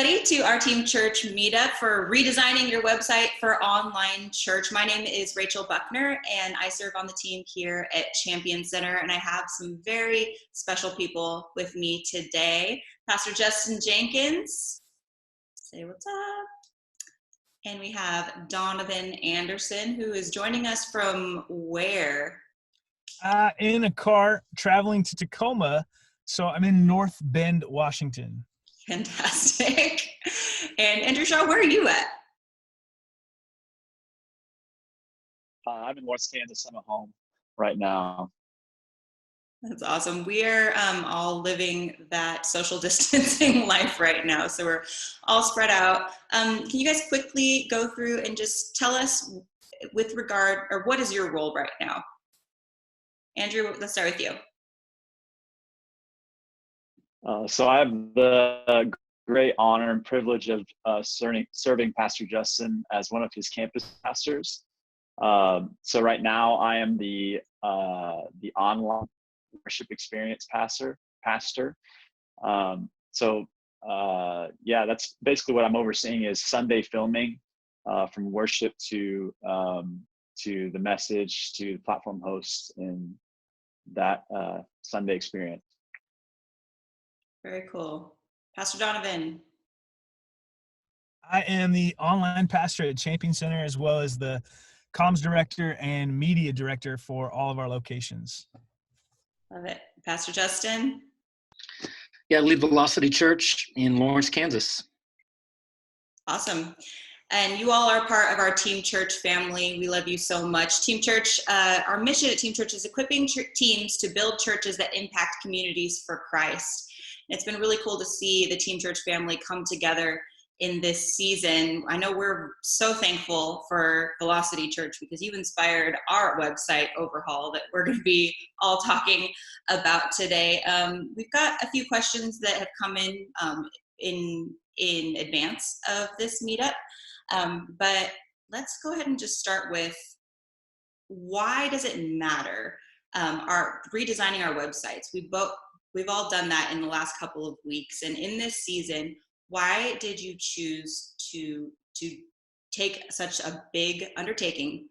everybody, to our Team Church Meetup for redesigning your website for online church. My name is Rachel Buckner, and I serve on the team here at Champion Center, and I have some very special people with me today. Pastor Justin Jenkins, say what's up. And we have Donovan Anderson, who is joining us from where? In a car traveling to Tacoma. So I'm in North Bend, Washington. Fantastic. And Andrew Shaw, where are you at? I'm in West Kansas. I'm at home right now. That's awesome. We are all living that social distancing life right now. So we're all spread out. Can you guys quickly go through and just tell us with regard, or what is your role right now? Andrew, let's start with you. So I have the great honor and privilege of serving Pastor Justin as one of his campus pastors. So right now I am the online worship experience pastor. Yeah, that's basically what I'm overseeing is Sunday filming, from worship to the message to the platform hosts in that Sunday experience. Very cool. Pastor Donovan. I am the online pastor at Champion Center, as well as the comms director and media director for all of our locations. Love it. Pastor Justin. Yeah, I lead Velocity Church in Lawrence, Kansas. Awesome. And you all are part of our Team Church family. We love you so much. Team Church, our mission at Team Church is equipping teams to build churches that impact communities for Christ. It's been really cool to see the Team Church family come together in this season. I know we're so thankful for Velocity Church because you've inspired our website overhaul that we're going to be all talking about today. We've got a few questions that have come in advance of this meetup, but let's go ahead and just start with, why does it matter? Our redesigning our websites. We've all done that in the last couple of weeks. And in this season, why did you choose to take such a big undertaking?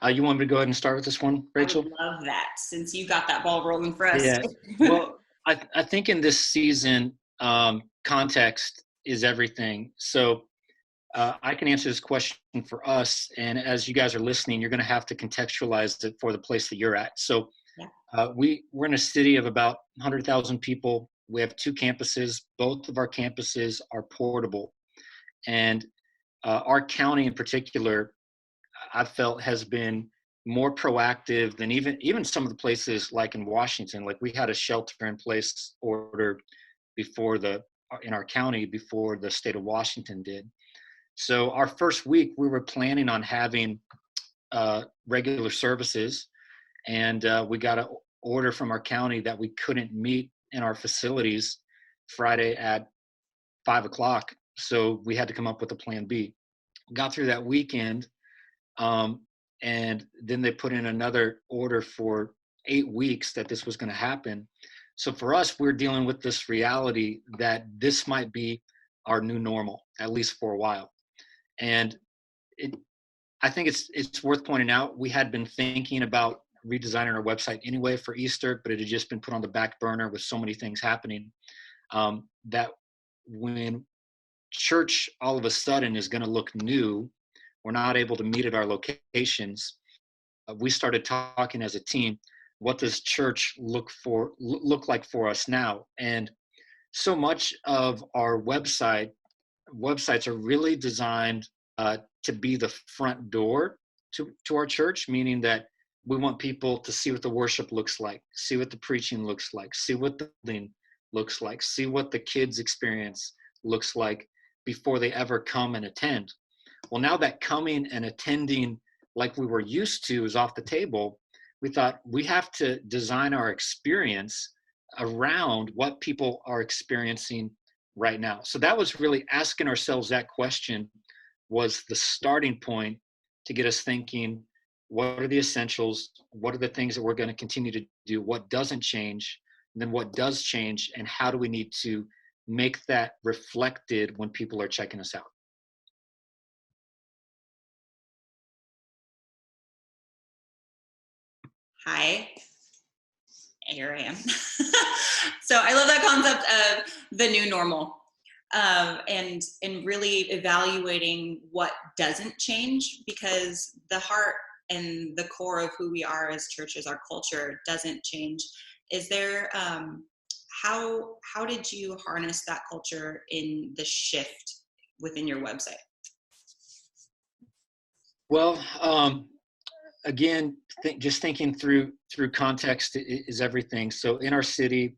You want me to go ahead and start with this one, Rachel? I would love that, since you got that ball rolling for us. Yeah. Well, I think in this season, context is everything. So I can answer this question for us. And as you guys are listening, you're going to have to contextualize it for the place that you're at. So we're in a city of about 100,000 people. We have 2 campuses. Both of our campuses are portable. And our county in particular, I felt, has been more proactive than even some of the places like in Washington. Like, we had a shelter in place order in our county before the state of Washington did. So our first week, we were planning on having regular services. And we got an order from our county that we couldn't meet in our facilities Friday at 5:00. So we had to come up with a plan B. Got through that weekend. And then they put in another order for 8 weeks that this was going to happen. So for us, we're dealing with this reality that this might be our new normal, at least for a while. And I think it's worth pointing out, we had been thinking about redesigning our website anyway for Easter, but it had just been put on the back burner with so many things happening, that when church all of a sudden is going to look new, we're not able to meet at our locations. We started talking as a team, what does church look like for us now? And so much of our websites are really designed to be the front door to our church, meaning that we want people to see what the worship looks like, see what the preaching looks like, see what the building looks like, see what the kids' experience looks like before they ever come and attend. Well, now that coming and attending like we were used to is off the table, we thought we have to design our experience around what people are experiencing right now. So that was really asking ourselves that question was the starting point to get us thinking, what are the essentials? What are the things that we're going to continue to do? What doesn't change? And then what does change? And how do we need to make that reflected when people are checking us out. Hi, here I am. So I love that concept of the new normal, and really evaluating what doesn't change, because the heart and the core of who we are as churches, our culture, doesn't change. Is there, how did you harness that culture in the shift within your website? Well, again, just thinking through context is everything. So in our city,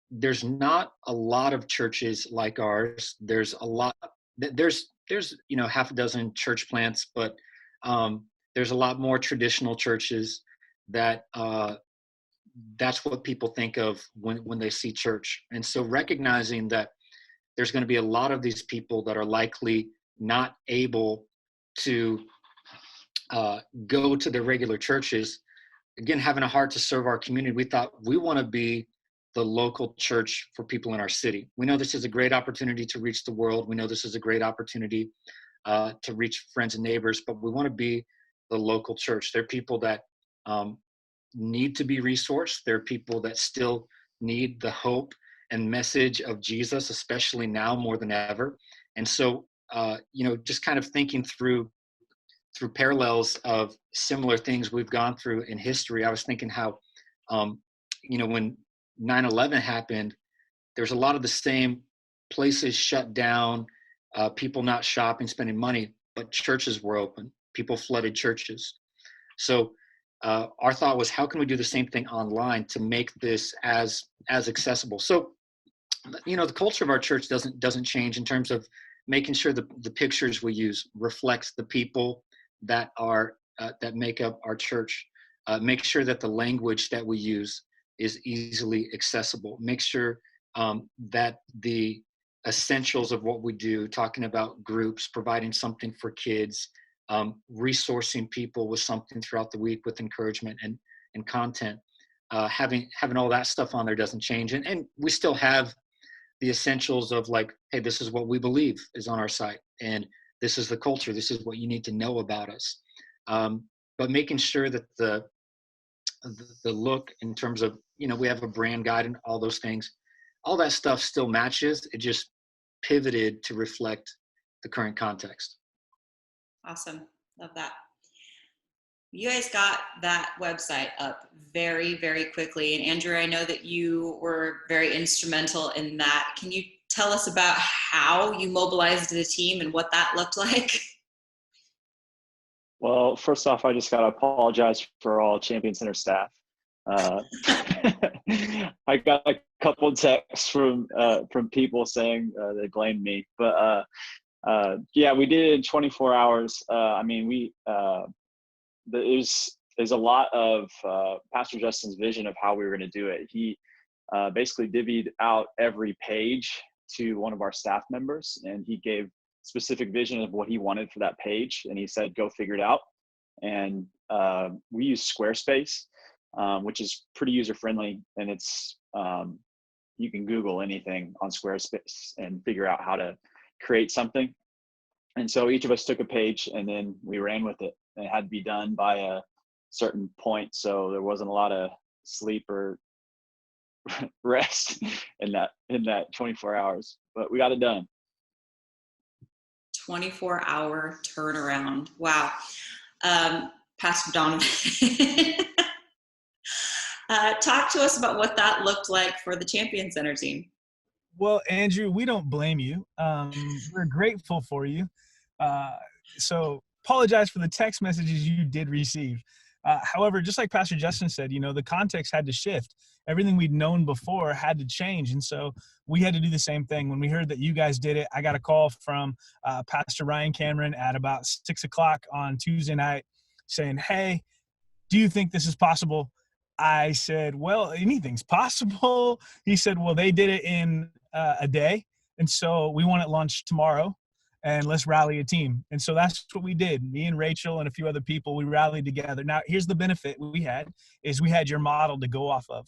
there's not a lot of churches like ours. There's half a dozen church plants, but there's a lot more traditional churches that that's what people think of when they see church. And so recognizing that there's going to be a lot of these people that are likely not able to go to their regular churches, again, having a heart to serve our community, we thought we want to be the local church for people in our city. We know this is a great opportunity to reach the world. We know this is a great opportunity to reach friends and neighbors, but we want to be the local church. There are people that need to be resourced. There are people that still need the hope and message of Jesus, especially now more than ever. And so, just kind of thinking through parallels of similar things we've gone through in history, I was thinking how, when 9/11 happened, there's a lot of the same places shut down, people not shopping, spending money, but churches were open. People flooded churches. So our thought was, how can we do the same thing online to make this as accessible? So, the culture of our church doesn't change in terms of making sure the pictures we use reflects the people that are that make up our church. Make sure that the language that we use is easily accessible. Make sure that the essentials of what we do, talking about groups, providing something for kids, resourcing people with something throughout the week with encouragement and content, having all that stuff on there doesn't change. And we still have the essentials of like, hey, this is what we believe is on our site, and this is the culture. This is what you need to know about us. But making sure that the look in terms of, we have a brand guide and all those things, all that stuff still matches. It just pivoted to reflect the current context. Awesome. Love that. You guys got that website up very, very quickly. And Andrew, I know that you were very instrumental in that. Can you tell us about how you mobilized the team and what that looked like? Well, first off, I just got to apologize for all Champion Center staff. I got a couple of texts from people saying they blamed me, but yeah, we did it in 24 hours. There's a lot of Pastor Justin's vision of how we were going to do it. He basically divvied out every page to one of our staff members, and he gave specific vision of what he wanted for that page, and he said, go figure it out. And we use Squarespace, which is pretty user-friendly, and it's you can Google anything on Squarespace and figure out how to create something. And so each of us took a page, and then we ran with it. And it had to be done by a certain point, so there wasn't a lot of sleep or rest in that 24 hours. But we got it done. 24-hour turnaround. Wow. Pastor Donovan, talk to us about what that looked like for the Champion Center team. Well, Andrew, we don't blame you. We're grateful for you. So apologize for the text messages you did receive. However, just like Pastor Justin said, the context had to shift. Everything we'd known before had to change. And so we had to do the same thing. When we heard that you guys did it, I got a call from Pastor Ryan Cameron at about 6:00 on Tuesday night saying, hey, do you think this is possible? I said, well, anything's possible. He said, well, they did it in a day. And so we want it launched tomorrow, and let's rally a team. And so that's what we did. Me and Rachel and a few other people, we rallied together. Now, here's the benefit we had is we had your model to go off of.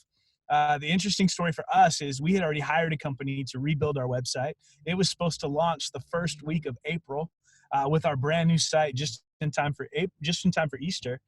The interesting story for us is we had already hired a company to rebuild our website. It was supposed to launch the first week of April with our brand new site just in time for Easter.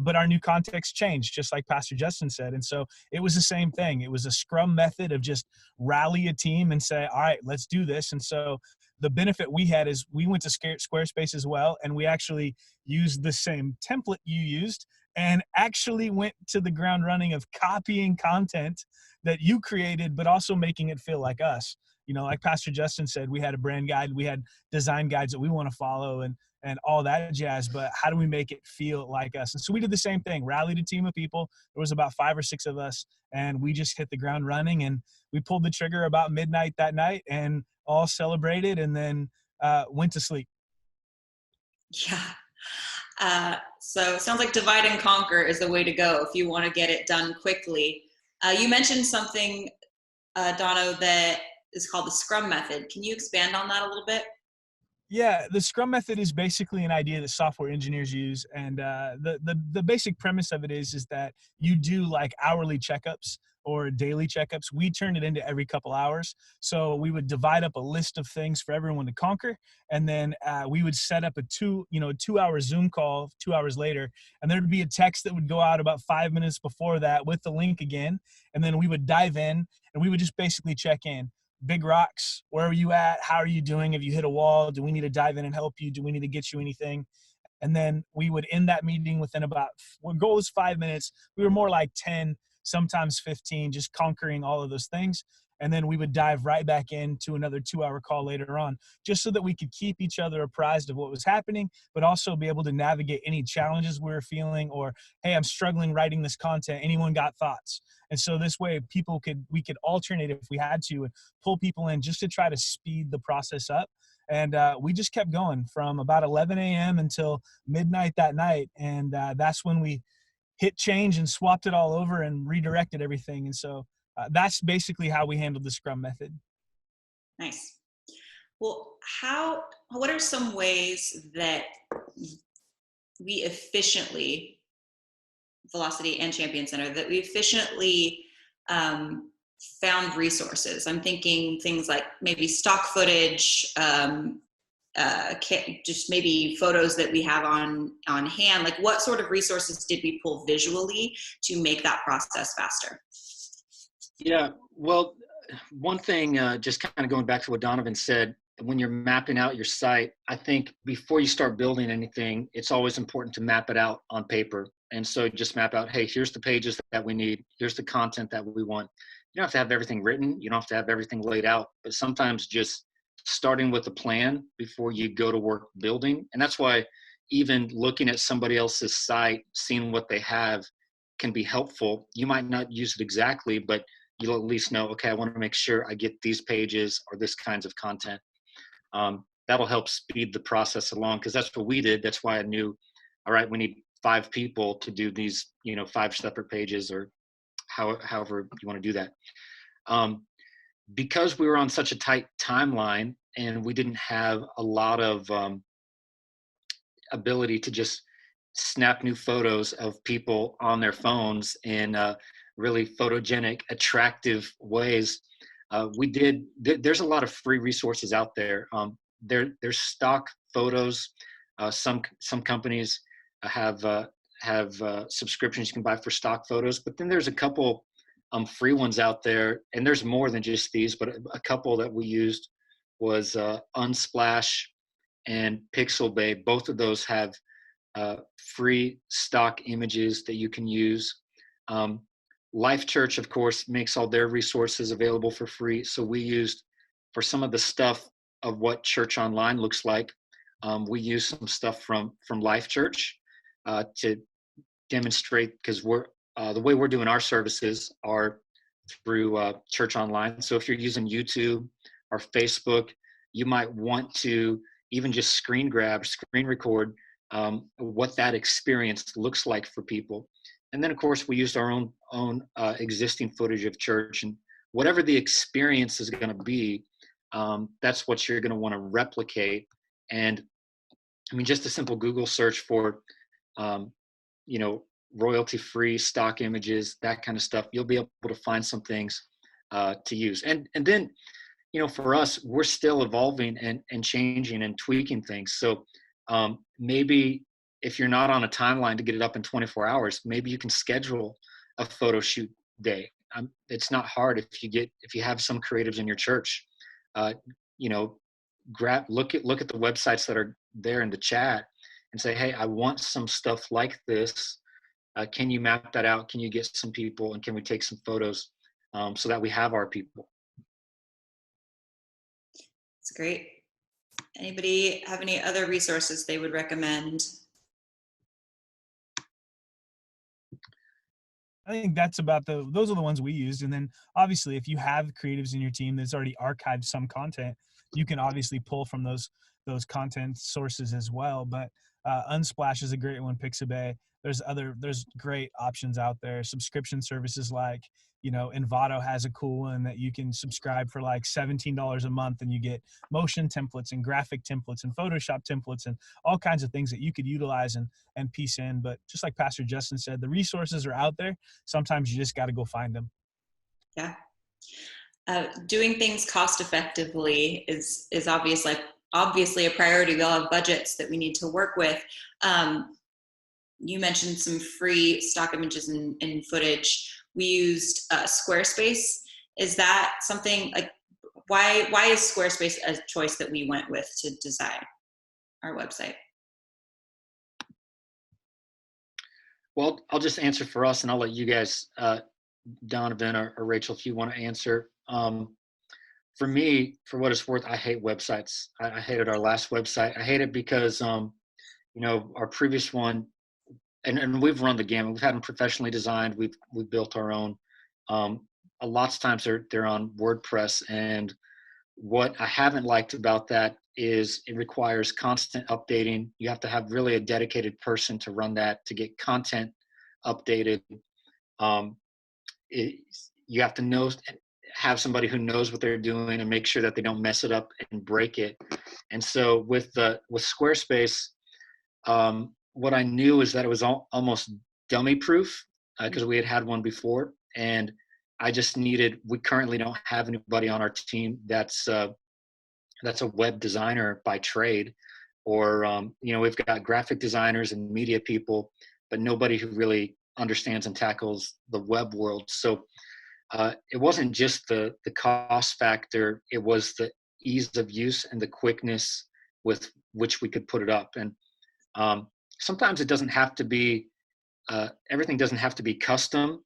But our new context changed, just like Pastor Justin said. And so it was the same thing. It was a Scrum method of just rally a team and say, all right, let's do this. And so the benefit we had is we went to Squarespace as well, and we actually used the same template you used and actually went to the ground running of copying content that you created, but also making it feel like us. Like Pastor Justin said, we had a brand guide, we had design guides that we want to follow and all that jazz, but how do we make it feel like us? And so we did the same thing, rallied a team of people. There was about 5 or 6 of us, and we just hit the ground running, and we pulled the trigger about midnight that night and all celebrated and then went to sleep. Yeah. So it sounds like divide and conquer is the way to go if you want to get it done quickly. You mentioned something, Dono, that is called the Scrum Method. Can you expand on that a little bit? Yeah, the Scrum Method is basically an idea that software engineers use, and the basic premise of it is that you do like hourly checkups or daily checkups. We turn it into every couple hours, so we would divide up a list of things for everyone to conquer, and then we would set up a 2-hour Zoom call 2 hours later, and there'd be a text that would go out about 5 minutes before that with the link again, and then we would dive in and we would just basically check in. Big rocks, where are you at? How are you doing? Have you hit a wall? Do we need to dive in and help you? Do we need to get you anything? And then we would end that meeting within about, our goal is 5 minutes. We were more like 10, sometimes 15, just conquering all of those things. And then we would dive right back into another 2-hour call later on, just so that we could keep each other apprised of what was happening, but also be able to navigate any challenges we were feeling, or, hey, I'm struggling writing this content. Anyone got thoughts? And so this way we could alternate if we had to and pull people in just to try to speed the process up. And we just kept going from about 11 a.m. until midnight that night. And that's when we hit change and swapped it all over and redirected everything. And so that's basically how we handled the Scrum Method. Nice. Well, what are some ways that we efficiently, Velocity and Champion Center, that we efficiently found resources? I'm thinking things like maybe stock footage, just maybe photos that we have on hand. Like, what sort of resources did we pull visually to make that process faster? Yeah, well, one thing, just kind of going back to what Donovan said, when you're mapping out your site, I think before you start building anything, it's always important to map it out on paper. And so just map out, hey, here's the pages that we need. Here's the content that we want. You don't have to have everything written. You don't have to have everything laid out. But sometimes just starting with a plan before you go to work building. And that's why even looking at somebody else's site, seeing what they have can be helpful. You might not use it exactly, but you'll at least know, okay, I want to make sure I get these pages or this kinds of content. That'll help speed the process along, because that's what we did. That's why I knew, all right, we need 5 people to do these, 5 separate pages, or however you want to do that. Because we were on such a tight timeline and we didn't have a lot of ability to just snap new photos of people on their phones in really photogenic, attractive ways, there's a lot of free resources out there. There's stock photos. Some companies have subscriptions you can buy for stock photos, but then there's a couple free ones out there, and there's more than just these, but a couple that we used was Unsplash and Pixabay. Both of those have free stock images that you can use. Life Church, of course, makes all their resources available for free. So we used, for some of the stuff of what Church Online looks like, we used some stuff from Life Church to demonstrate, because the way we're doing our services are through Church Online. So if you're using YouTube or Facebook, you might want to even just screen record what that experience looks like for people. And then, of course, we used our own existing footage of church, and whatever the experience is going to be, that's what you're going to want to replicate. And I mean, just a simple Google search for, royalty-free stock images, that kind of stuff. You'll be able to find some things to use. And then, for us, we're still evolving and changing and tweaking things. So maybe if you're not on a timeline to get it up in 24 hours, maybe you can schedule a photo shoot day. It's not hard if you have some creatives in your church, look at the websites that are there in the chat and say, hey, I want some stuff like this. Can you map that out? Can you get some people, and can we take some photos so that we have our people? That's great. Anybody have any other resources they would recommend? I think that's about those are the ones we used. And then obviously if you have creatives in your team that's already archived some content, you can obviously pull from those content sources as well. But Unsplash is a great one, Pixabay. There's great options out there. Subscription services like, Envato has a cool one that you can subscribe for like $17 a month, and you get motion templates and graphic templates and Photoshop templates and all kinds of things that you could utilize and piece in. But just like Pastor Justin said, the resources are out there. Sometimes you just got to go find them. Yeah. Doing things cost effectively is obviously a priority. We all have budgets that we need to work with. You mentioned some free stock images and footage. We used Squarespace. Is that something like, why is Squarespace a choice that we went with to design our website? Well, I'll just answer for us, and I'll let you guys, Donovan or Rachel, if you want to answer. For me, for what it's worth, I hate websites. I hated our last website. I hate it because, our previous one, and we've run the gamut. We've had them professionally designed. We've built our own. A lot of times they're on WordPress, and what I haven't liked about that is it requires constant updating. You have to have really a dedicated person to run that, to get content updated. You have to have somebody who knows what they're doing and make sure that they don't mess it up and break it. And so with Squarespace, what I knew is that it was almost dummy proof because we had one before, and I just we currently don't have anybody on our team that's a web designer by trade, or we've got graphic designers and media people, but nobody who really understands and tackles the web world. So it wasn't just the cost factor, it was the ease of use and the quickness with which we could put it up. And sometimes it doesn't have to be, everything doesn't have to be custom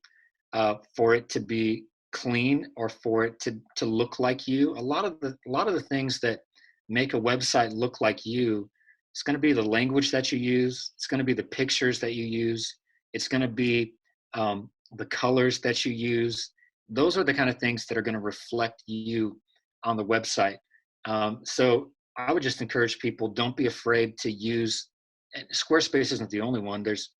for it to be clean or for it to look like you. A lot of the things that make a website look like you, it's going to be the language that you use. It's going to be the pictures that you use. It's going to be the colors that you use. Those are the kind of things that are going to reflect you on the website. So I would just encourage people, don't be afraid to use, and Squarespace isn't the only one. There's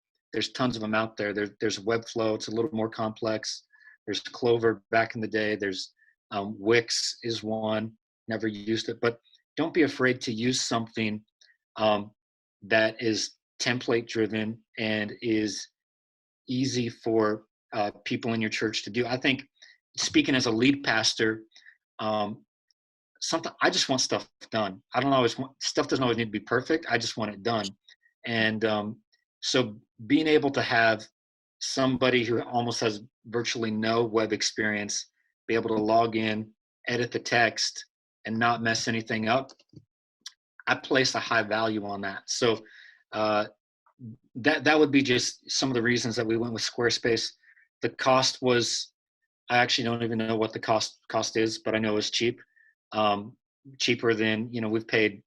tons of them out there. There's Webflow. It's a little more complex. There's Clover back in the day. There's Wix is one. Never used it, but don't be afraid to use something that is template driven and is easy for people in your church to do. I think, speaking as a lead pastor, I just want stuff done. Stuff doesn't always need to be perfect. I just want it done. And so being able to have somebody who almost has virtually no web experience be able to log in, edit the text, and not mess anything up, I place a high value on that. So that would be just some of the reasons that we went with Squarespace. The cost was, I actually don't even know what the cost is, but I know it's cheap. Cheaper than, we've paid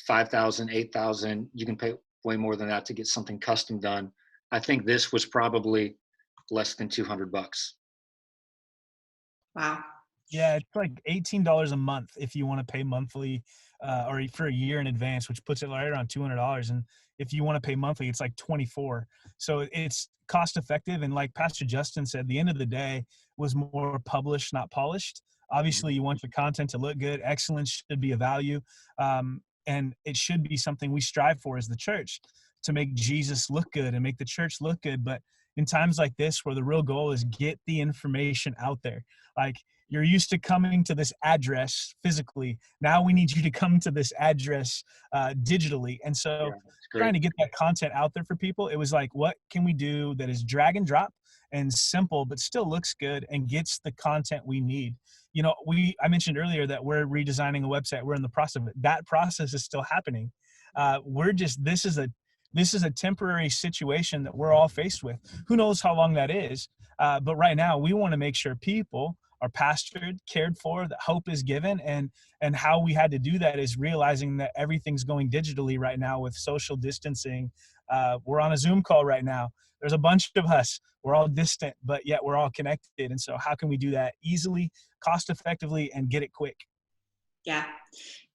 $5,000, $8,000. You can pay way more than that to get something custom done. I think this was probably less than $200. Wow. Yeah, it's like $18 a month if you want to pay monthly, or for a year in advance, which puts it right around $200. And if you want to pay monthly, it's like $24. So it's cost effective. And like Pastor Justin said, the end of the day was more published, not polished. Obviously, you want your content to look good. Excellence should be a value, and it should be something we strive for as the church. to make Jesus look good and make the church look good. But in times like this, where the real goal is get the information out there, like you're used to coming to this address physically. Now we need you to come to this address digitally. And so Yeah, that's great. trying to get that content out there for people, it was like, what can we do that is drag and drop and simple, but still looks good and gets the content we need? You know, I mentioned earlier that we're redesigning a website. We're in the process of it. That process is still happening. This is a temporary situation that we're all faced with. Who knows how long that is? But right now, we want to make sure people are pastored, cared for, that hope is given. And how we had to do that is realizing that everything's going digitally right now with social distancing. We're on a Zoom call right now. There's a bunch of us. We're all distant, but yet we're all connected. And so how can we do that easily, cost effectively, and get it quick? Yeah,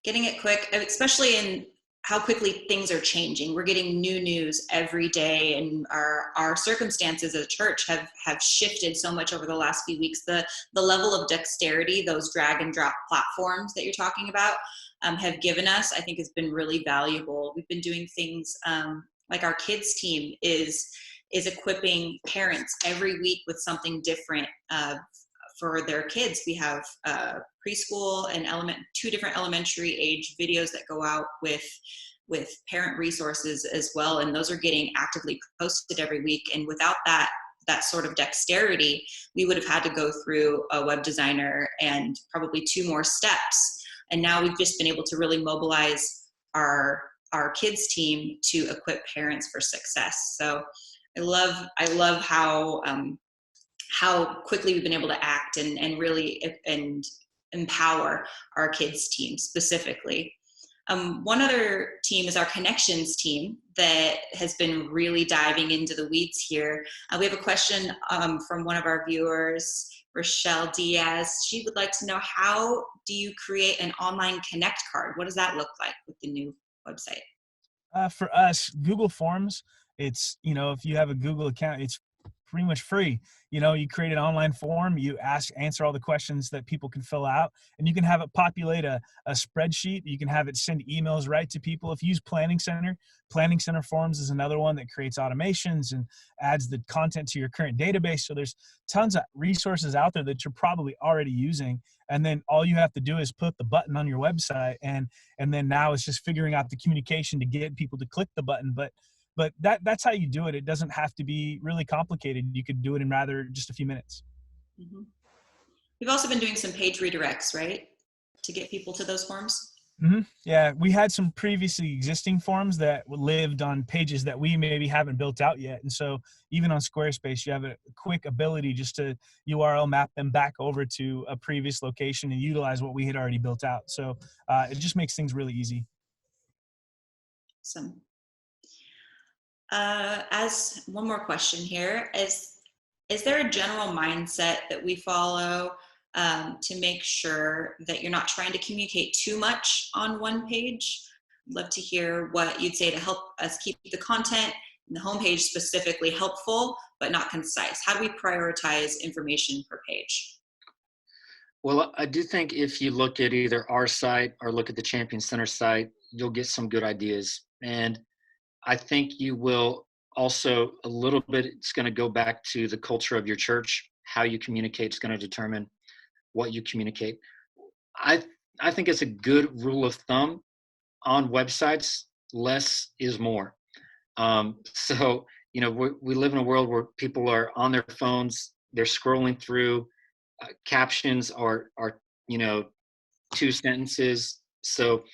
getting it quick, especially in how quickly things are changing. We're getting new news every day, and our circumstances as a church have shifted so much over the last few weeks. The level of dexterity those drag and drop platforms that you're talking about have given us, I think, has been really valuable. We've been doing things like our kids team is equipping parents every week with something different for their kids. We have preschool and two different elementary age videos that go out with parent resources as well, and those are getting actively posted every week. And without that sort of dexterity, we would have had to go through a web designer and probably 2 more steps. And now we've just been able to really mobilize our kids team to equip parents for success. So I love how quickly we've been able to act and really empower our kids team specifically. One other team is our connections team that has been really diving into the weeds here. We have a question from one of our viewers, Rochelle Diaz. She would like to know, how do you create an online connect card? What does that look like with the new website? For us, Google Forms, it's, if you have a Google account, it's pretty much free. You create an online form, you answer all the questions that people can fill out, and you can have it populate a spreadsheet. You can have it send emails right to people. If you use Planning Center Forms is another one that creates automations and adds the content to your current database. So there's tons of resources out there that you're probably already using. And then all you have to do is put the button on your website. And then now it's just figuring out the communication to get people to click the button. But that's how you do it. It doesn't have to be really complicated. You could do it in rather just a few minutes. Mm-hmm. We've also been doing some page redirects, right, to get people to those forms? Mm-hmm. Yeah, we had some previously existing forms that lived on pages that we maybe haven't built out yet. And so even on Squarespace, you have a quick ability just to URL map them back over to a previous location and utilize what we had already built out. So it just makes things really easy. Awesome. As one more question here, is there a general mindset that we follow to make sure that you're not trying to communicate too much on one page? I'd love to hear what you'd say to help us keep the content and the homepage specifically helpful, but not concise. How do we prioritize information per page? Well, I do think if you look at either our site or look at the Champion Center site, you'll get some good ideas. And I think you will also, a little bit, it's going to go back to the culture of your church. How you communicate is going to determine what you communicate. I think it's a good rule of thumb on websites, less is more. So, we live in a world where people are on their phones, they're scrolling through, captions are 2 sentences. So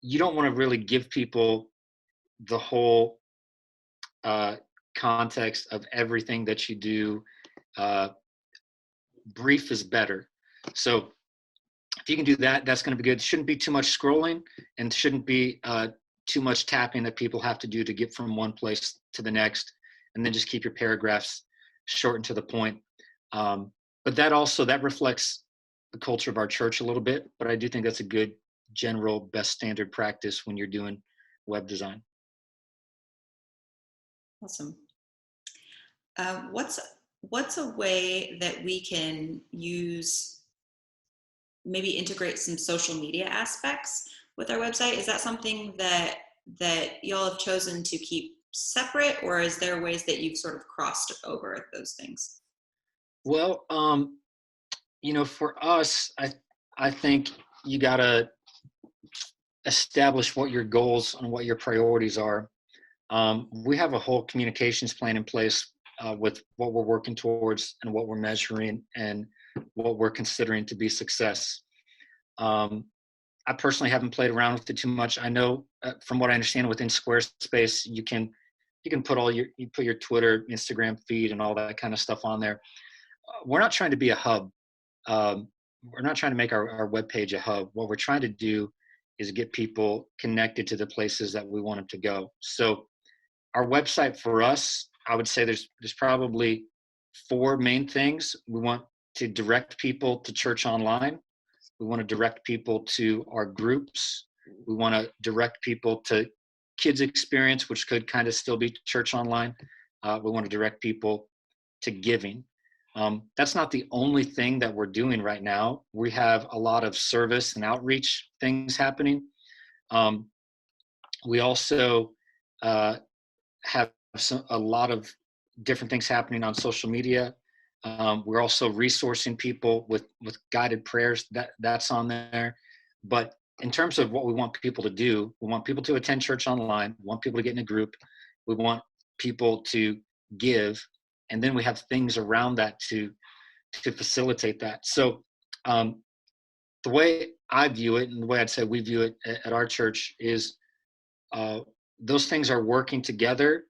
you don't want to really give people the whole context of everything that you do. Brief is better. So if you can do that, that's going to be good. Shouldn't be too much scrolling, and shouldn't be too much tapping that people have to do to get from one place to the next. And then just keep your paragraphs short and to the point. But that reflects the culture of our church a little bit. But I do think that's a good general best standard practice when you're doing web design. Awesome. What's a way that we can maybe integrate some social media aspects with our website? Is that something that that y'all have chosen to keep separate, or is there ways that you've sort of crossed over those things? Well, for us, I think you got to establish what your goals and what your priorities are. We have a whole communications plan in place with what we're working towards and what we're measuring and what we're considering to be success. I personally haven't played around with it too much. I know from what I understand within Squarespace, you can put you put your Twitter, Instagram feed and all that kind of stuff on there. We're not trying to be a hub. We're not trying to make our webpage a hub. What we're trying to do is get people connected to the places that we want them to go. So our website for us, I would say there's probably 4 main things. We want to direct people to church online. We want to direct people to our groups. We want to direct people to kids experience, which could kind of still be church online. We want to direct people to giving. That's not the only thing that we're doing right now. We have a lot of service and outreach things happening. We also have a lot of different things happening on social media. We're also resourcing people with guided prayers. That's on there. But in terms of what we want people to do, we want people to attend church online. We want people to get in a group. We want people to give. And then we have things around that to facilitate that. So the way I view it, and the way I'd say we view it at our church, is those things are working together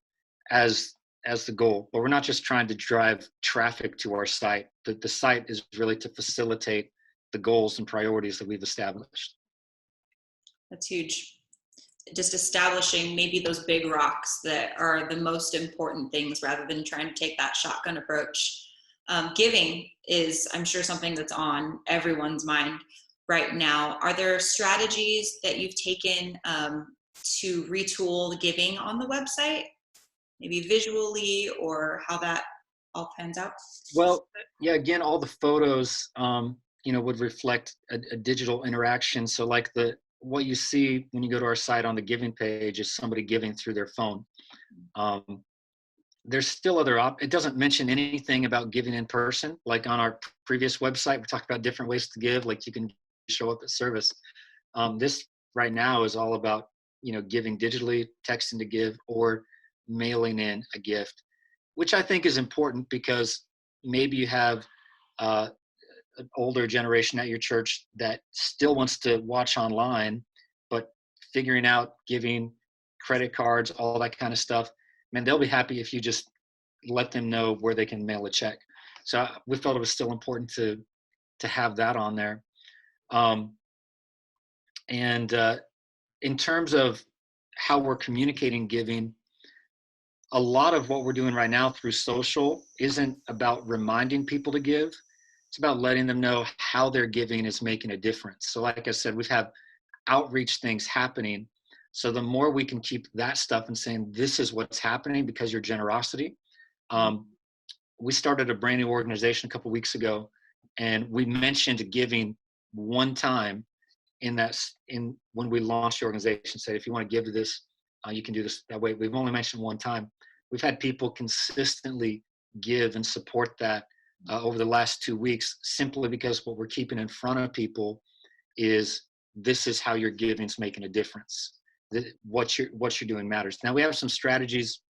as the goal. But we're not just trying to drive traffic to our site. The site is really to facilitate the goals and priorities that we've established. That's huge. Just establishing maybe those big rocks that are the most important things rather than trying to take that shotgun approach. Giving is, I'm sure, something that's on everyone's mind right now. Are there strategies that you've taken to retool the giving on the website, maybe visually, or how that all pans out? Well, yeah, again, all the photos, would reflect a digital interaction. So like what you see when you go to our site on the giving page is somebody giving through their phone. There's still it doesn't mention anything about giving in person. Like on our previous website, we talked about different ways to give, like you can show up at service. This right now is all about, giving digitally, texting to give, or mailing in a gift, which I think is important because maybe you have an older generation at your church that still wants to watch online, but figuring out giving, credit cards, all that kind of stuff, man, they'll be happy if you just let them know where they can mail a check. So we felt it was still important to have that on there. In terms of how we're communicating giving, a lot of what we're doing right now through social isn't about reminding people to give. It's about letting them know how their giving is making a difference. So like I said, we've had outreach things happening. So the more we can keep that stuff and saying, this is what's happening because of your generosity. We started a brand new organization a couple of weeks ago, and we mentioned giving one time when we launched the organization. Said, if you want to give to this, you can do this that way. We've only mentioned one time. We've had people consistently give and support that over the last 2 weeks, simply because what we're keeping in front of people is, this is how your giving's making a difference. What you're doing matters. Now we have some strategies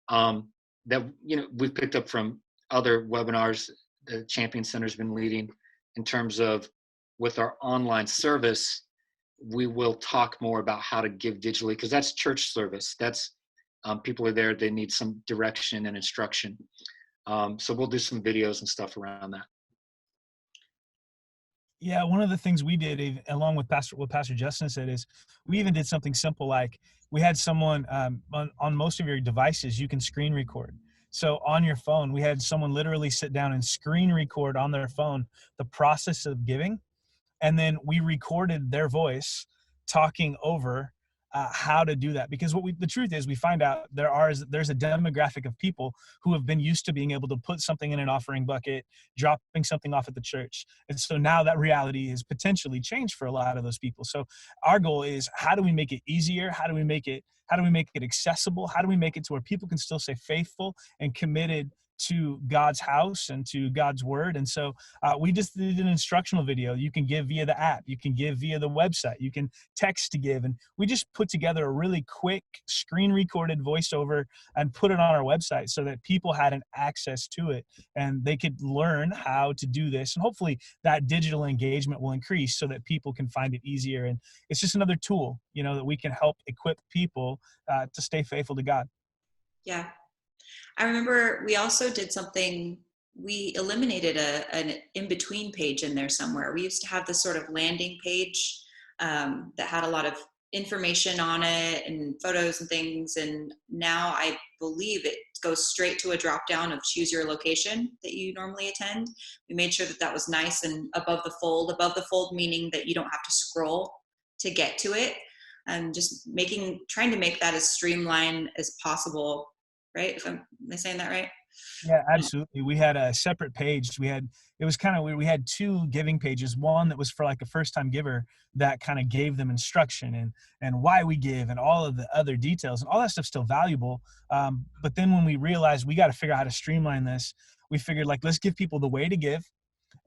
that we've picked up from other webinars the Champion Center's been leading, in terms of, with our online service, we will talk more about how to give digitally, because that's church service. That's people are there, they need some direction and instruction. So we'll do some videos and stuff around that. Yeah, one of the things we did, along with what Pastor Justin said, is we even did something simple, like we had someone on most of your devices, you can screen record. So on your phone, we had someone literally sit down and screen record on their phone the process of giving. And then we recorded their voice talking over how to do that. Because the truth is, we find out there's a demographic of people who have been used to being able to put something in an offering bucket, dropping something off at the church. And so now that reality is potentially changed for a lot of those people. So our goal is, how do we make it easier? How do we make it accessible? How do we make it to where people can still stay faithful and committed to God's house and to God's word? And so we just did an instructional video. You can give via the app, you can give via the website, you can text to give. And we just put together a really quick screen recorded voiceover and put it on our website so that people had an access to it and they could learn how to do this. And hopefully that digital engagement will increase so that people can find it easier. And it's just another tool, that we can help equip people to stay faithful to God. Yeah. I remember we also did something, we eliminated an in-between page in there somewhere. We used to have this sort of landing page that had a lot of information on it and photos and things. And now I believe it goes straight to a drop down of choose your location that you normally attend. We made sure that was nice and above the fold meaning that you don't have to scroll to get to it. And just trying to make that as streamlined as possible. Right? Am I saying that right? Yeah, absolutely. We had a separate page. It was kind of weird. We had two giving pages. One that was for like a first-time giver that kind of gave them instruction and why we give and all of the other details, and all that stuff's still valuable. But then when we realized we got to figure out how to streamline this, we figured, like, let's give people the way to give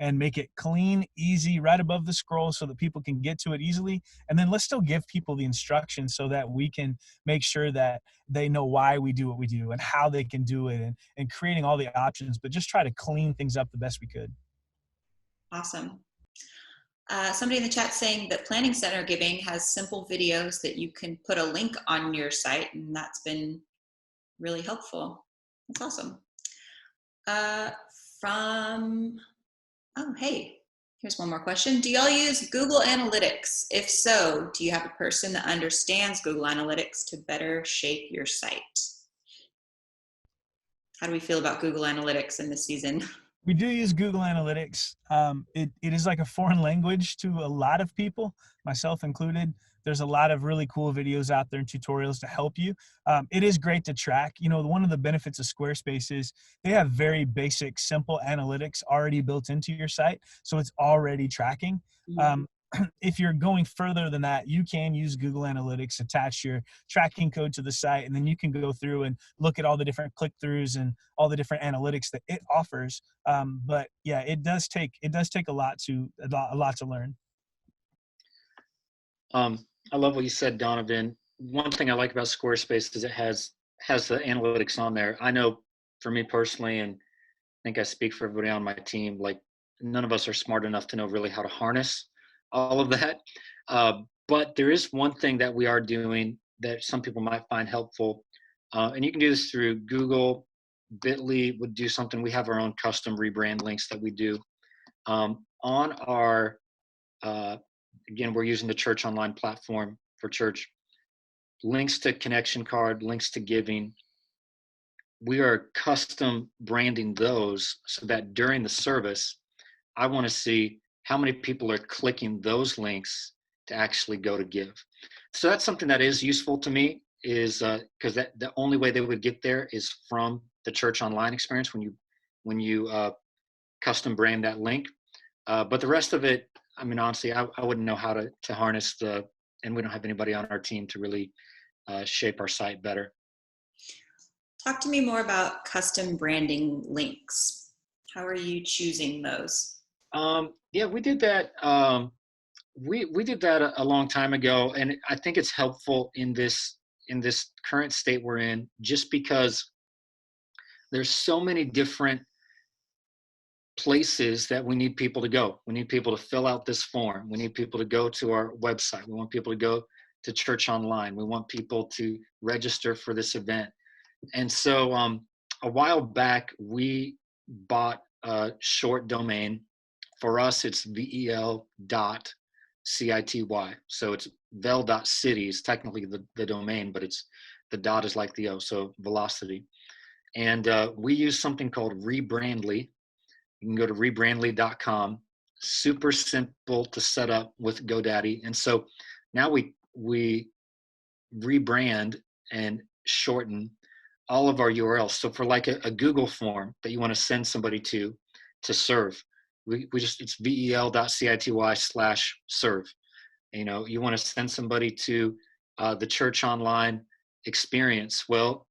and make it clean, easy, right above the scroll so that people can get to it easily. And then let's still give people the instructions so that we can make sure that they know why we do what we do and how they can do it, and creating all the options, but just try to clean things up the best we could. Awesome. Somebody in the chat saying that Planning Center Giving has simple videos that you can put a link on your site, and that's been really helpful. That's awesome. Oh, hey, here's one more question. Do y'all use Google Analytics? If so, do you have a person that understands Google Analytics to better shape your site? How do we feel about Google Analytics in this season? We do use Google Analytics. It is like a foreign language to a lot of people, myself included. There's a lot of really cool videos out there and tutorials to help you. It is great to track. One of the benefits of Squarespace is they have very basic, simple analytics already built into your site. So it's already tracking. If you're going further than that, you can use Google Analytics, attach your tracking code to the site, and then you can go through and look at all the different click-throughs and all the different analytics that it offers. But yeah, it does take a lot to learn. I love what you said, Donovan. One thing I like about Squarespace is it has the analytics on there. I know for me personally, and I think I speak for everybody on my team, like, none of us are smart enough to know really how to harness all of that. But there is one thing that we are doing that some people might find helpful. And you can do this through Google. Bitly would do something. We have our own custom rebrand links that we do. On our, again, we're using the Church Online platform for church. Links to connection card, links to giving. We are custom branding those so that during the service, I want to see how many people are clicking those links to actually go to give. So that's something that is useful to me, is because the only way they would get there is from the Church Online experience when you custom brand that link. But the rest of it, I mean, honestly, I wouldn't know how to harness and we don't have anybody on our team to really shape our site better. Talk to me more about custom branding links. How are you choosing those? Yeah, we did that. We did that a long time ago, and I think it's helpful in this current state we're in, just because there's so many different places that we need people to go. We need people to fill out this form. We need people to go to our website. We want people to go to Church Online. We want people to register for this event. And so a while back, we bought a short domain. For us, it's vel.city. So it's vel.city is technically the domain, but it's the dot is like the O, so velocity. And we use something called Rebrandly. You can go to rebrandly.com. Super simple to set up with GoDaddy. And so now we rebrand and shorten all of our URLs. So for like a Google form that you want to send somebody to serve, we just, it's vel.city/serve. You know, you want to send somebody to the Church Online experience. Well,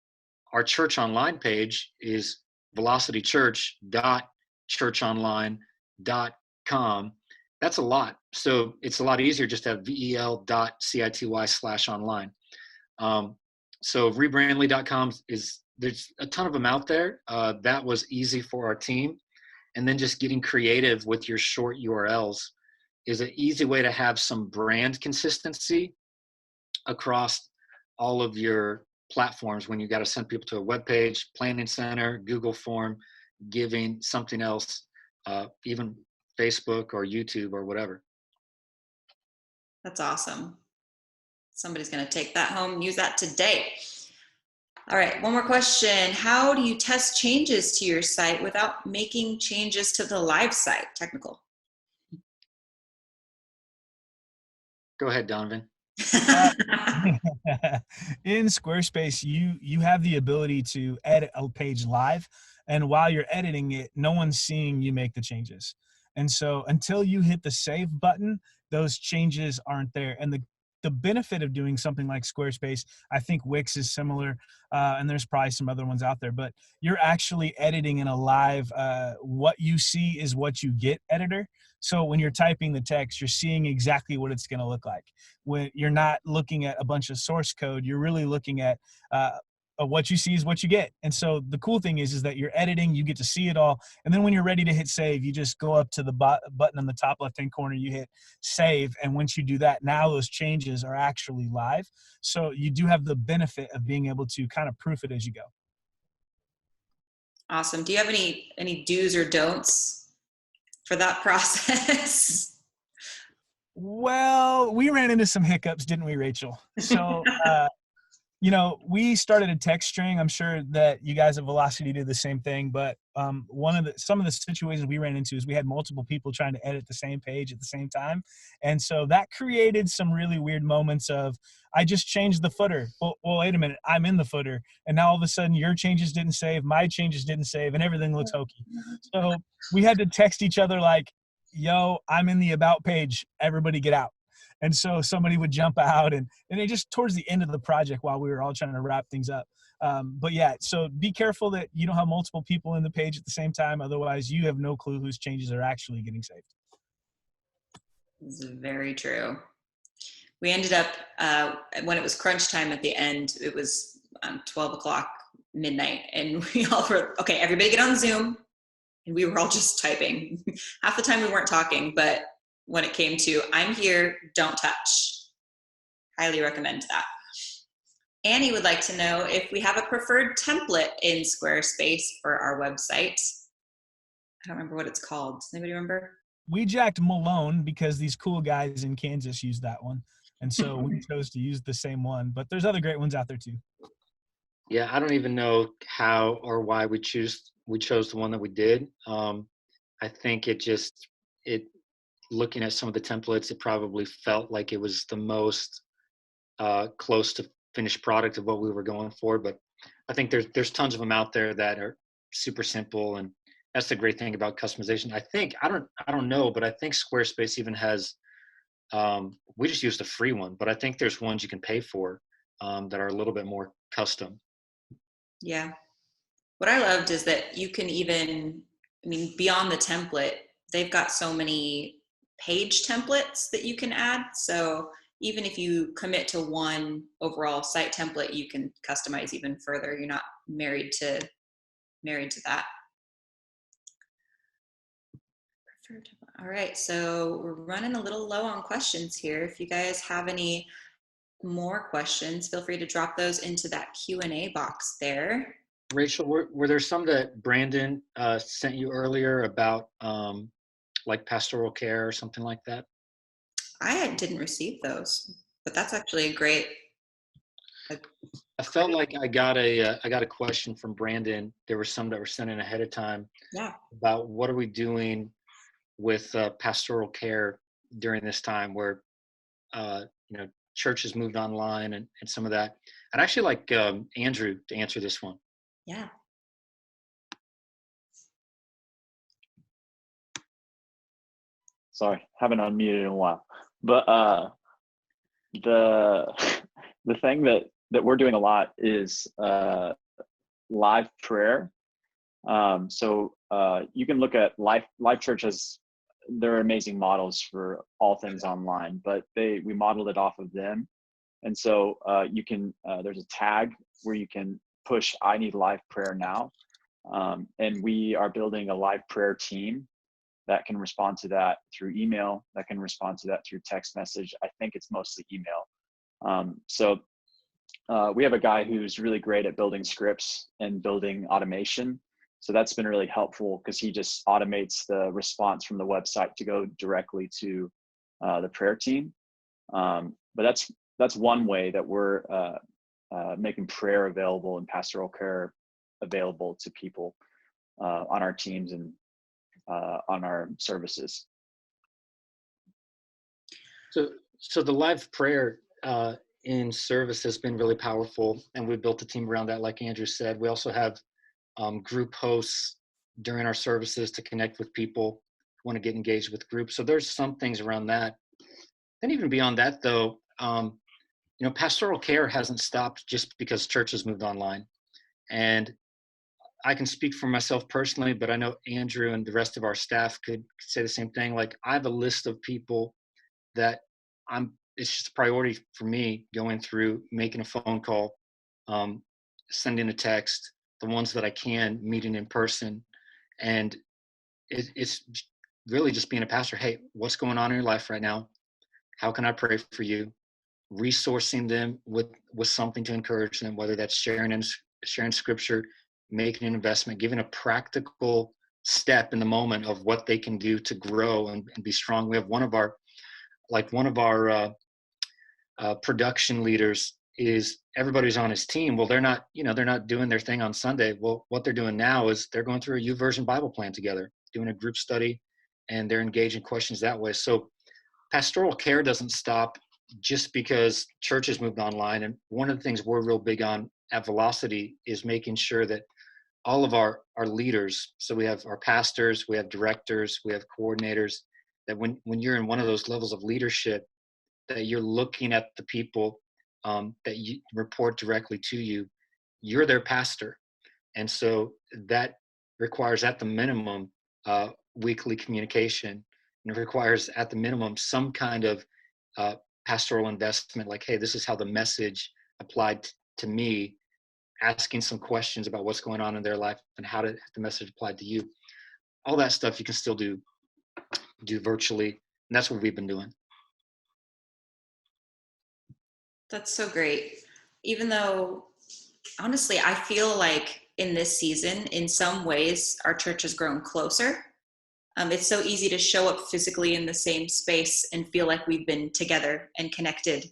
our Church Online page is velocitychurch.churchonline.com. That's a lot. So it's a lot easier just to have vel.city/online. So rebrandly.com there's a ton of them out there. That was easy for our team. And then just getting creative with your short URLs is an easy way to have some brand consistency across all of your platforms when you got to send people to a web page, planning center, Google form, giving, something else, even Facebook or YouTube or whatever. That's awesome. Somebody's going to take that home and use that today. All right, one more question. How do you test changes to your site without making changes to the live site? Technical. Go ahead, Donovan. In Squarespace, you have the ability to edit a page live, and while you're editing it, no one's seeing you make the changes. And so until you hit the save button, those changes aren't there. And the benefit of doing something like Squarespace, I think Wix is similar, and there's probably some other ones out there, but you're actually editing in a live, what you see is what you get editor. So when you're typing the text, you're seeing exactly what it's going to look like. When you're not looking at a bunch of source code, you're really looking at what you see is what you get. And so the cool thing is that you're editing, you get to see it all. And then when you're ready to hit save, you just go up to the button in the top left-hand corner, you hit save. And once you do that, now those changes are actually live. So you do have the benefit of being able to kind of proof it as you go. Awesome. Do you have any do's or don'ts for that process? Well, we ran into some hiccups, didn't we, Rachel? So, you know, we started a text string. I'm sure that you guys at Velocity did the same thing, but some of the situations we ran into is we had multiple people trying to edit the same page at the same time. And so that created some really weird moments of, I just changed the footer. Well, wait a minute, I'm in the footer. And now all of a sudden your changes didn't save, my changes didn't save, and everything looks hokey. So we had to text each other like, yo, I'm in the about page, everybody get out. And so somebody would jump out and it just towards the end of the project while we were all trying to wrap things up. But yeah, so be careful that you don't have multiple people in the page at the same time. Otherwise you have no clue whose changes are actually getting saved. This is very true. We ended up, when it was crunch time at the end, it was 12 o'clock midnight, and we all were, okay, everybody get on Zoom. And we were all just typing. Half the time we weren't talking, but when it came to, I'm here, don't touch. Highly recommend that. Annie would like to know if we have a preferred template in Squarespace for our website. I don't remember what it's called. Does anybody remember? We jacked Malone because these cool guys in Kansas used that one. And so we chose to use the same one, but there's other great ones out there too. Yeah, I don't even know how or why we chose the one that we did. I think looking at some of the templates, it probably felt like it was the most close to finished product of what we were going for. But I think there's tons of them out there that are super simple, and that's the great thing about customization. I don't know, but I think Squarespace even has. We just used a free one, but I think there's ones you can pay for that are a little bit more custom. Yeah. What I loved is that you can even, beyond the template, they've got so many page templates that you can add. So even if you commit to one overall site template, you can customize even further. You're not married to that. All right, so we're running a little low on questions here. If you guys have any more questions, feel free to drop those into that Q&A box there. Rachel, were there some that Brandon sent you earlier about like Pastoral Care or something like that? I didn't receive those, but that's actually a great. I felt like I got a question from Brandon. There were some that were sent in ahead of time. Yeah. About what are we doing with Pastoral Care during this time where church has moved online and some of that. I'd actually like Andrew to answer this one. Yeah. Sorry, haven't unmuted in a while. But the the thing that we're doing a lot is live prayer. So you can look at live churches. They're amazing models for all things online, but we modeled it off of them. And so you can there's a tag where you can push "I need live prayer now," and we are building a live prayer team that can respond to that through email, that can respond to that through text message. I think it's mostly email. So we have a guy who's really great at building scripts and building automation. So that's been really helpful because he just automates the response from the website to go directly to the prayer team. But that's one way that we're making prayer available and pastoral care available to people on our teams and on our services. So the live prayer in service has been really powerful, and we built a team around that, like Andrew said. We also have group hosts during our services to connect with people who want to get engaged with groups. So there's some things around that. And even beyond that, though, pastoral care hasn't stopped just because church has moved online. And I can speak for myself personally, but I know Andrew and the rest of our staff could say the same thing. Like, I have a list of people that it's just a priority for me going through, making a phone call, sending a text, the ones that I can, meeting in person. And it's really just being a pastor. Hey, what's going on in your life right now? How can I pray for you? Resourcing them with something to encourage them, whether that's sharing scripture, making an investment, giving a practical step in the moment of what they can do to grow and be strong. We have one of our production leaders is everybody's on his team. Well, they're not doing their thing on Sunday. Well, what they're doing now is they're going through a YouVersion Bible plan together, doing a group study, and they're engaging questions that way. So pastoral care doesn't stop just because church has moved online. And one of the things we're real big on at Velocity is making sure that all of our leaders, so we have our pastors, we have directors, we have coordinators, that when you're in one of those levels of leadership, that you're looking at the people that you report directly to you, you're their pastor. And so that requires at the minimum weekly communication, and it requires at the minimum some kind of pastoral investment, like, hey, this is how the message applied to me, asking some questions about what's going on in their life and how did the message apply to you. All that stuff you can still do virtually, and that's what we've been doing. That's so great. Even though, honestly, I feel like in this season, in some ways, our church has grown closer. It's so easy to show up physically in the same space and feel like we've been together and connected.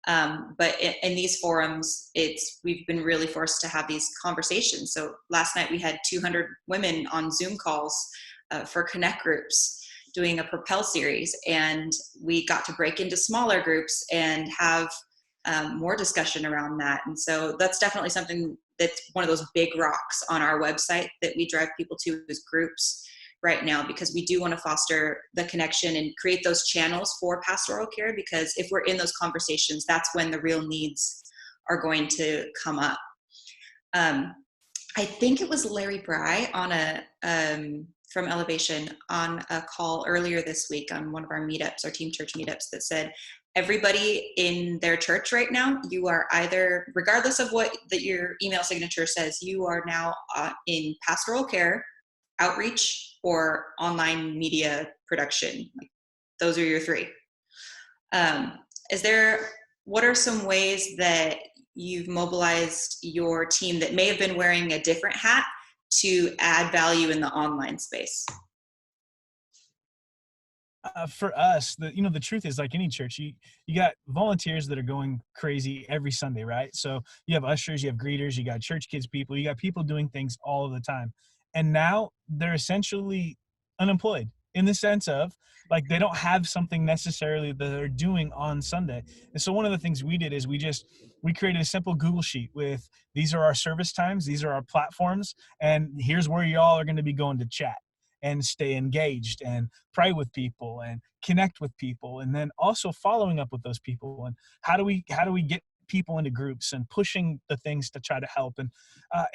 But in these forums, we've been really forced to have these conversations. So last night we had 200 women on Zoom calls for Connect groups doing a Propel series, and we got to break into smaller groups and have more discussion around that. And so that's definitely something that's one of those big rocks on our website that we drive people to as groups right now, because we do want to foster the connection and create those channels for pastoral care, because if we're in those conversations, that's when the real needs are going to come up. I think it was Larry Bry on from Elevation on a call earlier this week on one of our meetups, our Team Church meetups, that said, everybody in their church right now, you are either, regardless of what your email signature says, you are now in pastoral care, outreach, or online media production. Those are your three. What are some ways that you've mobilized your team that may have been wearing a different hat to add value in the online space? For us, the truth is, like any church, you got volunteers that are going crazy every Sunday, right? So you have ushers, you have greeters, you got church kids people, you got people doing things all of the time. And now they're essentially unemployed. in the sense of like they don't have something necessarily that they're doing on Sunday. And so one of the things we did is we created a simple Google sheet with, these are our service times, these are our platforms, and here's where y'all are going to be going to chat and stay engaged and pray with people and connect with people, and then also following up with those people, and how do we get people into groups and pushing the things to try to help. And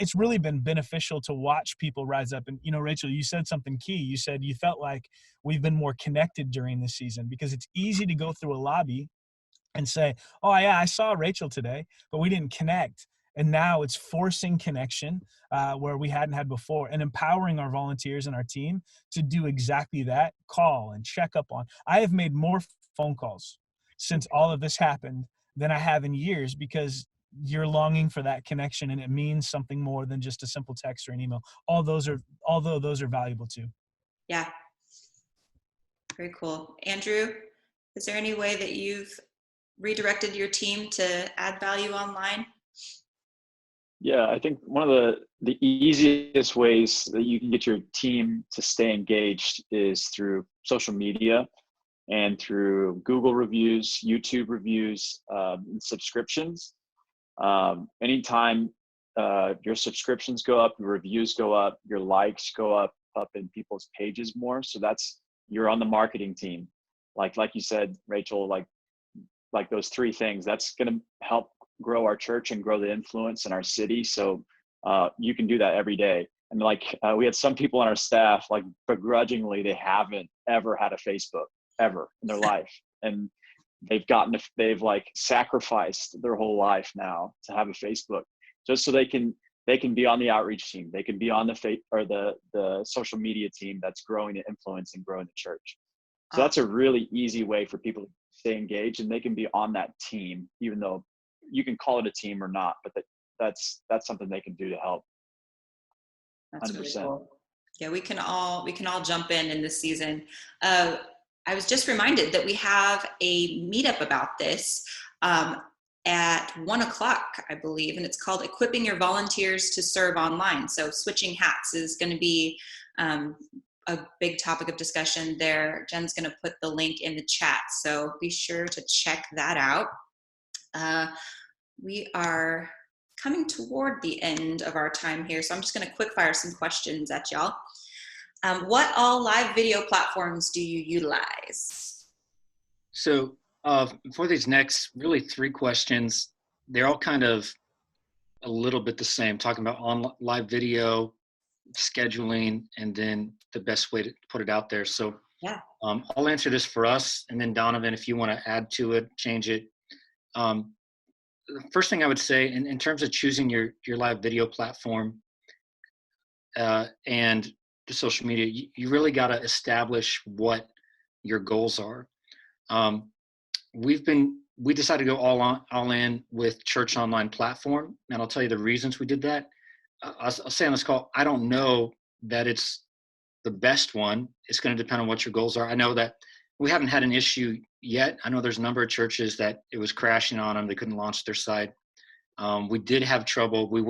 it's really been beneficial to watch people rise up. And Rachel, you said something key. You said you felt like we've been more connected during this season, because it's easy to go through a lobby and say, oh yeah, I saw Rachel today, but we didn't connect. And now it's forcing connection where we hadn't had before, and empowering our volunteers and our team to do exactly that, call and check up on. I have made more phone calls since all of this happened than I have in years, because you're longing for that connection, and it means something more than just a simple text or an email. Although those are valuable too. Yeah. Very cool. Andrew, is there any way that you've redirected your team to add value online? Yeah, I think one of the easiest ways that you can get your team to stay engaged is through social media and through Google reviews, YouTube reviews, and subscriptions. Anytime your subscriptions go up, your reviews go up, your likes go up in people's pages more. So you're on the marketing team. Like you said, Rachel, like those three things, that's going to help grow our church and grow the influence in our city. So you can do that every day. And we had some people on our staff, like begrudgingly, they haven't ever had a Facebook ever in their life. And they've like sacrificed their whole life now to have a Facebook, just so they can be on the outreach team. They can be on the social media team that's growing the influence and growing the church. So that's a really easy way for people to stay engaged, and they can be on that team, even though you can call it a team or not, but that's something they can do to help. That's 100%. really cool. Yeah, we can all jump in this season. I was just reminded that we have a meetup about this at 1:00, I believe, and it's called Equipping Your Volunteers to Serve Online. So switching hats is going to be a big topic of discussion there. Jen's going to put the link in the chat, so be sure to check that out. We are coming toward the end of our time here, so I'm just going to quick fire some questions at y'all. What all live video platforms do you utilize? So for these next really 3 questions, they're all kind of a little bit the same, talking about live video, scheduling, and then the best way to put it out there. So yeah, I'll answer this for us, and then Donovan, if you want to add to it, change it. The first thing I would say in terms of choosing your live video platform and the social media, you really got to establish what your goals are. We decided to go all in with Church Online platform, and I'll tell you the reasons we did that. I'll say on this call, I don't know that it's the best one. It's going to depend on what your goals are. I know that we haven't had an issue yet. I know there's a number of churches that it was crashing on them. They couldn't launch their site. We did have trouble. We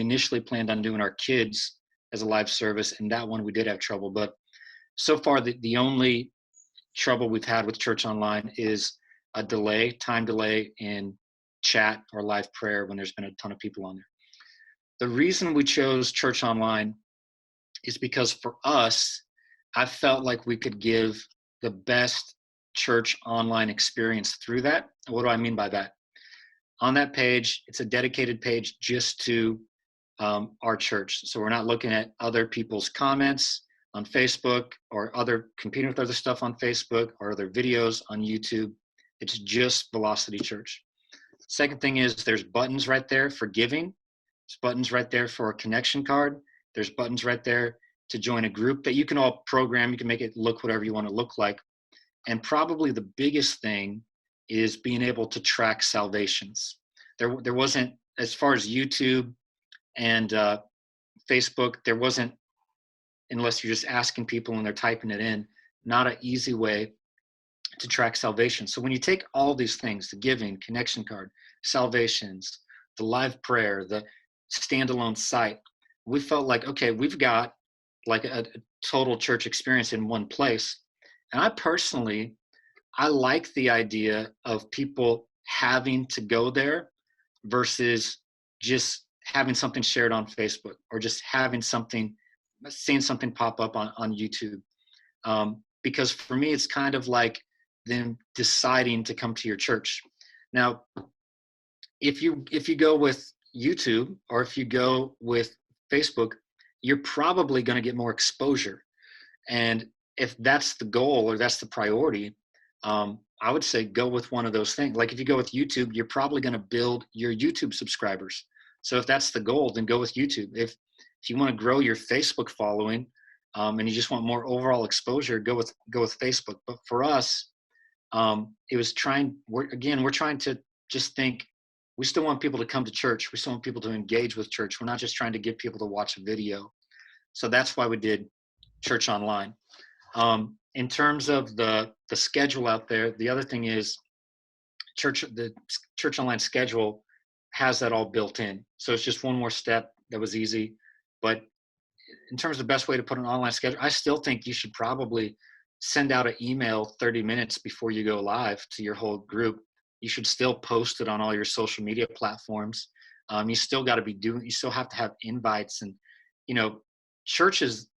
initially planned on doing our kids as a live service, and that one we did have trouble. But so far, the only trouble we've had with Church Online is a time delay in chat or live prayer when there's been a ton of people on there. The reason we chose Church Online is because for us, I felt like we could give the best church online experience through that. What do I mean by that? On that page, it's a dedicated page just to our church. So we're not looking at other people's comments on Facebook or competing with other stuff on Facebook or other videos on YouTube. It's just Velocity Church. Second thing is there's buttons right there for giving. There's buttons right there for a connection card. There's buttons right there to join a group that you can all program. You can make it look whatever you want to look like. And probably the biggest thing is being able to track salvations. There wasn't, as far as YouTube and Facebook, there wasn't, unless you're just asking people and they're typing it in, not an easy way to track salvation. So when you take all these things, the giving, connection card, salvations, the live prayer, the standalone site, we felt like, okay, we've got like a total church experience in one place. And I like the idea of people having to go there versus just having something shared on Facebook or just seeing something pop up on YouTube. Because for me, it's kind of like them deciding to come to your church. Now, if you go with YouTube or if you go with Facebook, you're probably going to get more exposure. And if that's the goal or that's the priority, I would say go with one of those things. Like if you go with YouTube, you're probably going to build your YouTube subscribers. So if that's the goal, then go with YouTube. If you want to grow your Facebook following, and you just want more overall exposure, go with Facebook. But for us, it was we're trying to just think, we still want people to come to church. We still want people to engage with church. We're not just trying to get people to watch a video. So that's why we did Church Online. In terms of the schedule out there, the other thing is the Church Online schedule has that all built in. So it's just one more step that was easy. But in terms of the best way to put an online schedule, I still think you should probably send out an email 30 minutes before you go live to your whole group. You should still post it on all your social media platforms. You still have to have invites, and, churches,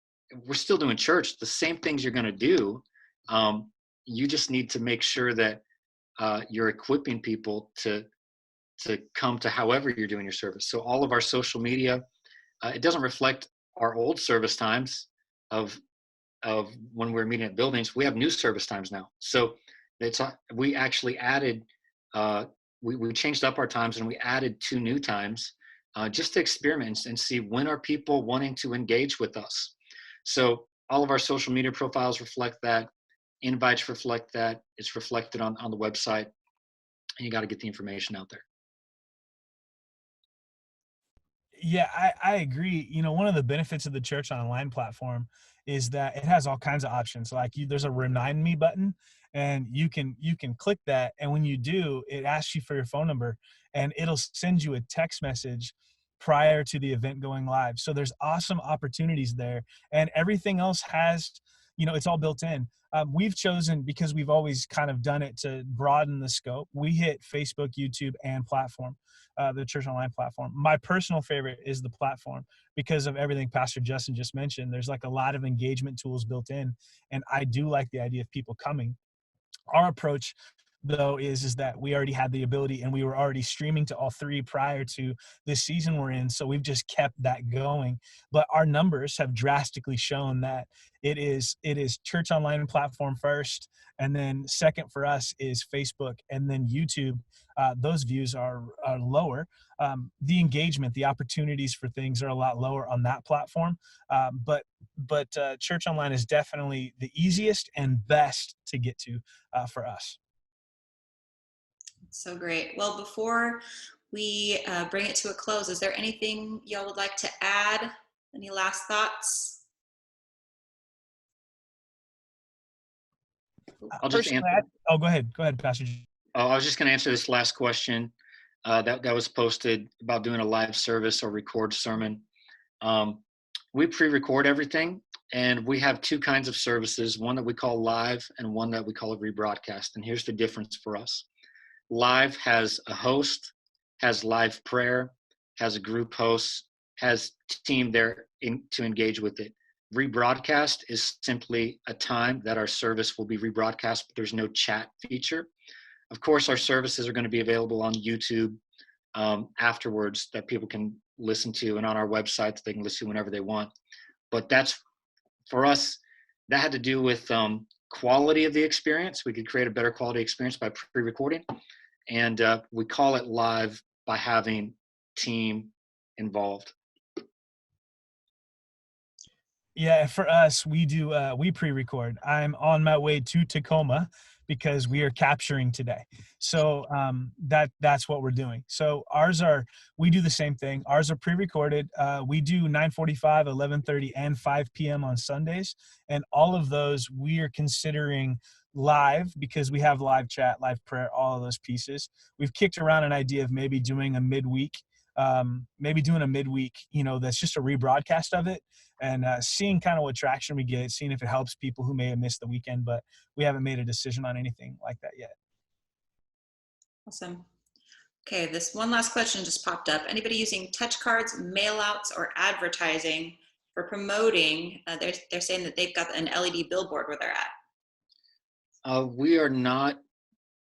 we're still doing church, the same things you're going to do. You just need to make sure that you're equipping people to come to however you're doing your service. So all of our social media, it doesn't reflect our old service times of when we're meeting at buildings. We have new service times now. So we actually added, we changed up our times and we added 2 new times just to experiment and see when are people wanting to engage with us. So all of our social media profiles reflect that. Invites reflect that. It's reflected on the website, and you got to get the information out there. Yeah, I agree. One of the benefits of the Church Online platform is that it has all kinds of options. Like there's a remind me button, and you can click that. And when you do, it asks you for your phone number, and it'll send you a text message prior to the event going live. So there's awesome opportunities there, and everything else has, it's all built in. We've chosen, because we've always kind of done it to broaden the scope, we hit Facebook, YouTube, and platform, the Church Online platform. My personal favorite is the platform because of everything Pastor Justin just mentioned. There's like a lot of engagement tools built in, and I do like the idea of people coming. Our approach, though, is that we already had the ability, and we were already streaming to all 3 prior to this season we're in. So we've just kept that going. But our numbers have drastically shown that it is Church Online platform first, and then second for us is Facebook, and then YouTube. Those views are lower. The engagement, the opportunities for things are a lot lower on that platform. But Church Online is definitely the easiest and best to get to for us. So great. Well, before we bring it to a close, is there anything y'all would like to add? Any last thoughts? I'll just answer. Go ahead, Pastor. I was just going to answer this last question that was posted about doing a live service or record sermon. We pre-record everything, and we have 2 kinds of services, one that we call live and one that we call a rebroadcast. And here's the difference for us. Live has a host, has live prayer, has a group host, has team there to engage with it. Rebroadcast is simply a time that our service will be rebroadcast, but there's no chat feature. Of course, our services are going to be available on YouTube afterwards that people can listen to, and on our website that they can listen to whenever they want. But that's, for us, that had to do with quality of the experience. We could create a better quality experience by pre-recording. And we call it live by having team involved. Yeah, for us, we pre-record. I'm on my way to Tacoma because we are capturing today. So that's what we're doing. So we do the same thing. Ours are pre-recorded. We do 9:45, 11:30, and 5 p.m. on Sundays. And all of those we are considering live because we have live chat, live prayer, all of those pieces. We've kicked around an idea of maybe doing a midweek maybe doing a midweek, that's just a rebroadcast of it, and seeing kind of what traction we get, seeing if it helps people who may have missed the weekend, but we haven't made a decision on anything like that yet. Awesome. Okay, this one last question just popped up. Anybody using touch cards, mail outs, or advertising for promoting? They're saying that they've got an LED billboard where they're at. We are not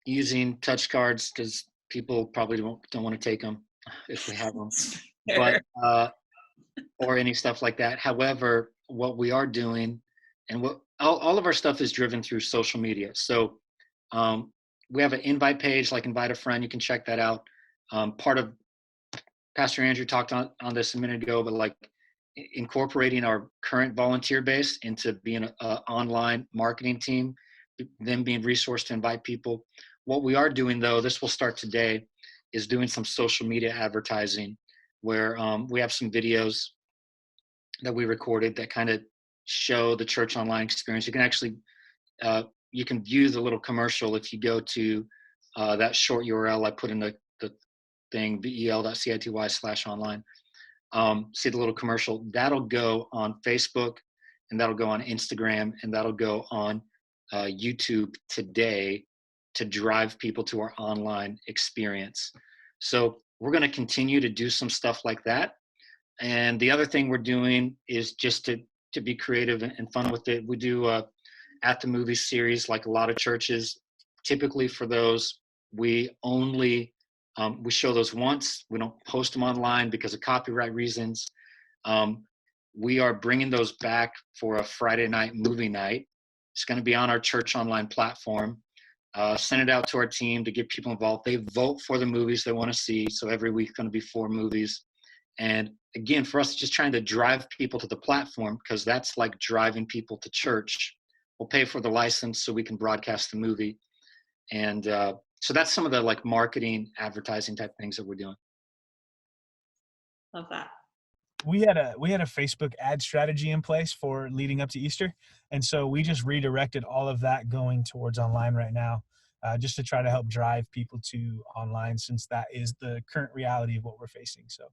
using touch cards because people probably don't want to take them if we have them, but or any stuff like that. However, what we are doing, and what all of our stuff is driven through social media. So we have an invite page, like invite a friend. You can check that out. Part of Pastor Andrew talked on this a minute ago, but like incorporating our current volunteer base into being an online marketing team, them being resourced to invite people. What we are doing, though, this will start today, is doing some social media advertising where we have some videos that we recorded that kind of show the church online experience. You can actually, you can view the little commercial if you go to that short URL I put in the thing, vel.city/online. See the little commercial. That'll go on Facebook, and that'll go on Instagram, and that'll go on YouTube today to drive people to our online experience. So we're going to continue to do some stuff like that. And the other thing we're doing is just to be creative and fun with it. We do at the movie series, like a lot of churches. Typically for those, we only we show those once. We don't post them online because of copyright reasons. We are bringing those back for a Friday night movie night. It's going to be on our church online platform. Send it out to our team to get people involved. They vote for the movies they want to see. So every week going to be 4 movies. And again, for us, just trying to drive people to the platform, because that's like driving people to church. We'll pay for the license so we can broadcast the movie. And so that's some of the like marketing, advertising type things that we're doing. Love that. We had a Facebook ad strategy in place for leading up to Easter. And so we just redirected all of that going towards online right now, just to try to help drive people to online, since that is the current reality of what we're facing. So.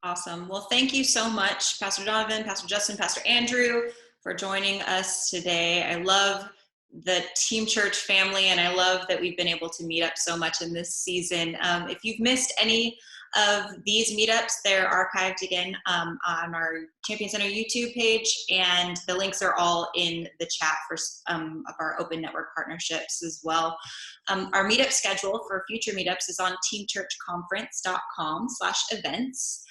Awesome. Well, thank you so much, Pastor Donovan, Pastor Justin, Pastor Andrew, for joining us today. I love the Team Church family, and I love that we've been able to meet up so much in this season. If you've missed any of these meetups, they're archived again on our Champion Center YouTube page, and the links are all in the chat for of our open network partnerships as well. Our meetup schedule for future meetups is on teamchurchconference.com/events.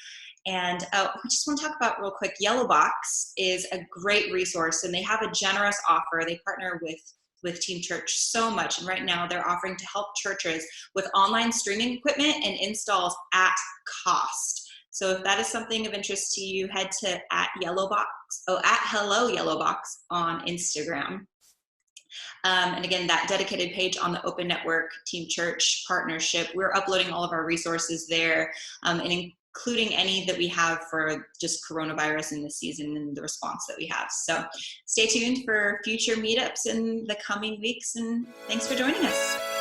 And we just want to talk about real quick, Yellow Box is a great resource, and they have a generous offer. They partner with Team Church so much, and right now they're offering to help churches with online streaming equipment and installs at cost. So if that is something of interest to you, head to @Hello Yellow Box on Instagram. And again, that dedicated page on the Open Network Team Church partnership, we're uploading all of our resources there, and including any that we have for just coronavirus in this season and the response that we have. So stay tuned for future meetups in the coming weeks, and thanks for joining us.